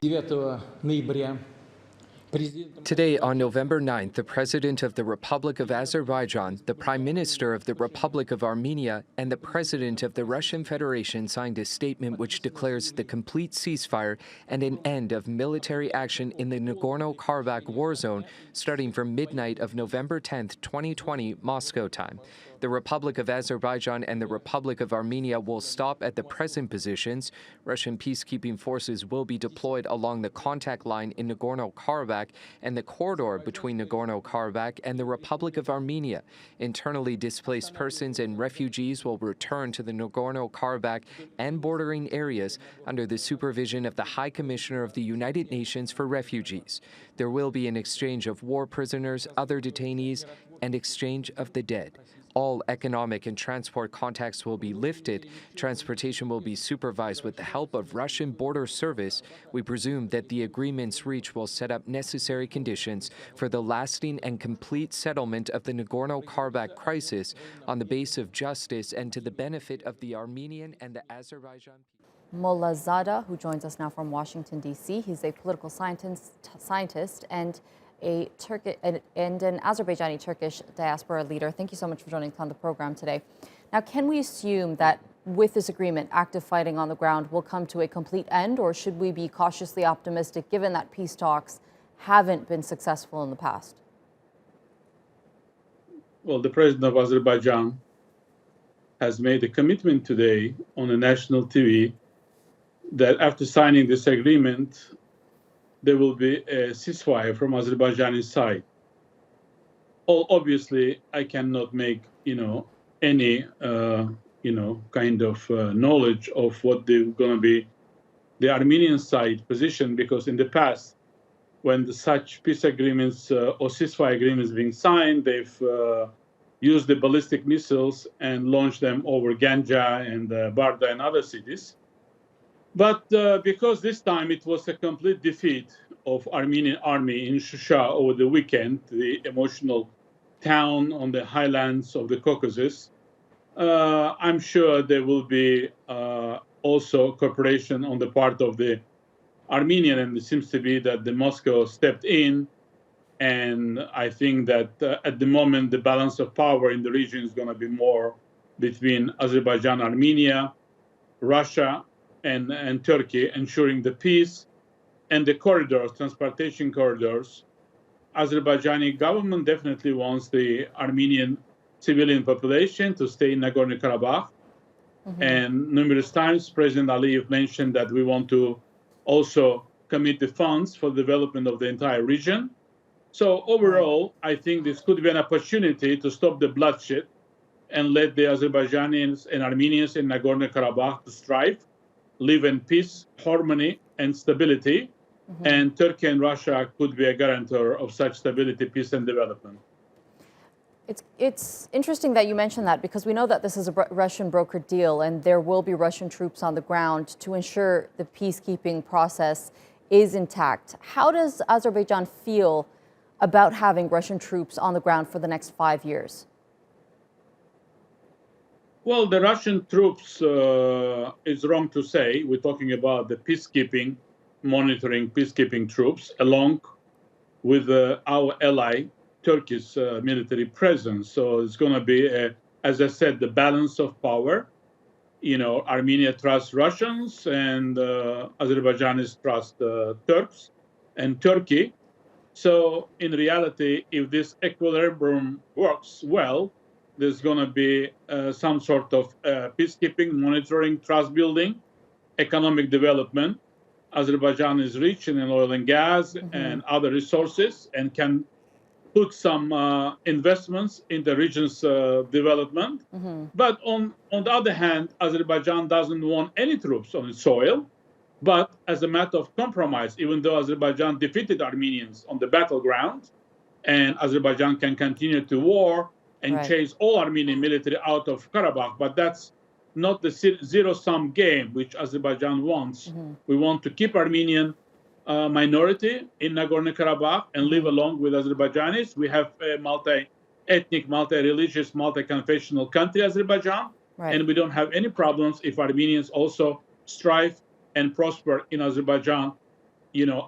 9 ноября Today, on November 9th, the President of the Republic of Azerbaijan, the Prime Minister of the Republic of Armenia, and the President of the Russian Federation signed a statement which declares the complete ceasefire and an end of military action in the Nagorno-Karabakh war zone starting from midnight of November 10th, 2020, Moscow time. The Republic of Azerbaijan and the Republic of Armenia will stop at the present positions. Russian peacekeeping forces will be deployed along the contact line in Nagorno-Karabakh and the corridor between Nagorno-Karabakh and the Republic of Armenia. Internally displaced persons and refugees will return to the Nagorno-Karabakh and bordering areas under the supervision of the High Commissioner of the United Nations for Refugees. There will be an exchange of war prisoners, other detainees, and exchange of the dead. All economic and transport contacts will be lifted. Transportation will be supervised with the help of Russian border service. We presume that the agreements reached will set up necessary conditions for the lasting and complete settlement of the Nagorno-Karabakh crisis on the base of justice and to the benefit of the Armenian and the Azerbaijan people. Mollazada, who joins us now from Washington, D.C. He's a political scientist and an Azerbaijani-Turkish diaspora leader. Thank you so much for joining us on the program today. Now, can we assume that with this agreement, active fighting on the ground will come to a complete end, or should we be cautiously optimistic given that peace talks haven't been successful in the past? Well, the president of Azerbaijan has made a commitment today on a national TV that after signing this agreement, there will be a ceasefire from Azerbaijani side. Obviously, I cannot make, any, kind of knowledge of what they're going to be the Armenian side position, because in the past, when such peace agreements or ceasefire agreements being signed, they've used the ballistic missiles and launched them over Ganja and Barda and other cities. But because this time it was a complete defeat of Armenian army in Shusha over the weekend, the emotional town on the highlands of the Caucasus, I'm sure there will be also cooperation on the part of the Armenian, and it seems to be that the Moscow stepped in. And I think that at the moment, the balance of power in the region is going to be more between Azerbaijan, Armenia, Russia, and Turkey, ensuring the peace and the corridors, transportation corridors. Azerbaijani government definitely wants the Armenian civilian population to stay in Nagorno-Karabakh. Mm-hmm. And numerous times, President Aliyev mentioned that we want to also commit the funds for the development of the entire region. So overall, I think this could be an opportunity to stop the bloodshed and let the Azerbaijanis and Armenians in Nagorno-Karabakh to strive, live in peace, harmony, and stability. Mm-hmm. And Turkey and Russia could be a guarantor of such stability, peace, and development. It's interesting that you mentioned that, because we know that this is a Russian brokered deal and there will be Russian troops on the ground to ensure the peacekeeping process is intact. How does Azerbaijan feel about having Russian troops on the ground for the next 5 years? Well, the Russian troops, it's wrong to say. We're talking about the peacekeeping, monitoring peacekeeping troops, along with our ally, Turkey's military presence. So it's going to be, as I said, the balance of power. Armenia trusts Russians and Azerbaijanis trust Turks and Turkey. So in reality, if this equilibrium works well, there's going to be some sort of peacekeeping, monitoring, trust building, economic development. Azerbaijan is rich in oil and gas and other resources and can put some investments in the region's development. Mm-hmm. But on the other hand, Azerbaijan doesn't want any troops on its soil. But as a matter of compromise, even though Azerbaijan defeated Armenians on the battleground, and Azerbaijan can continue to war and chase all Armenian military out of Karabakh, but that's not the zero-sum game which Azerbaijan wants. Mm-hmm. We want to keep Armenian minority in Nagorno-Karabakh and live along with Azerbaijanis. We have a multi-ethnic, multi-religious, multi-confessional country, Azerbaijan, and we don't have any problems if Armenians also strive and prosper in Azerbaijan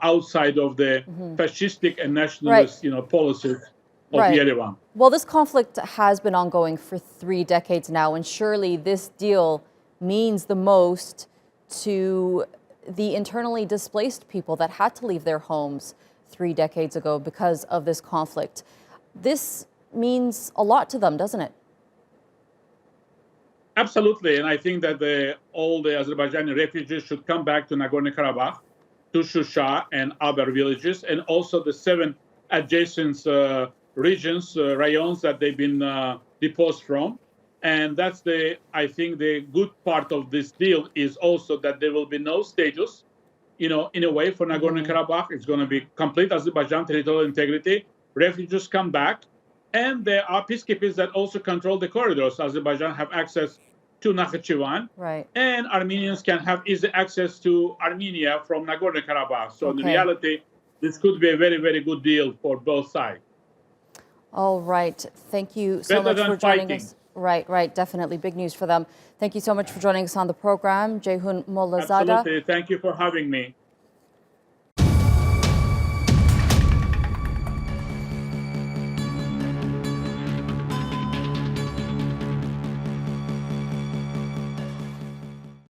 outside of the fascistic and nationalist, policies of Yerevan. Well, this conflict has been ongoing for 3 decades now, and surely this deal means the most to the internally displaced people that had to leave their homes 3 decades ago because of this conflict. This means a lot to them, doesn't it? Absolutely, and I think that all the Azerbaijani refugees should come back to Nagorno-Karabakh, to Shusha and other villages, and also the 7 adjacent regions, rayons that they've been deposed from. And that's I think the good part of this deal is also that there will be no status, in a way for Nagorno-Karabakh. It's going to be complete Azerbaijan territorial integrity. Refugees come back, and there are peacekeepers that also control the corridors. Azerbaijan have access to Nakhchivan, and Armenians can have easy access to Armenia from Nagorno-Karabakh. So in reality, this could be a very, very good deal for both sides. All right. Thank you so much for joining us. Right. Definitely big news for them. Thank you so much for joining us on the program, Ceyhun Mollazada. Absolutely. Thank you for having me.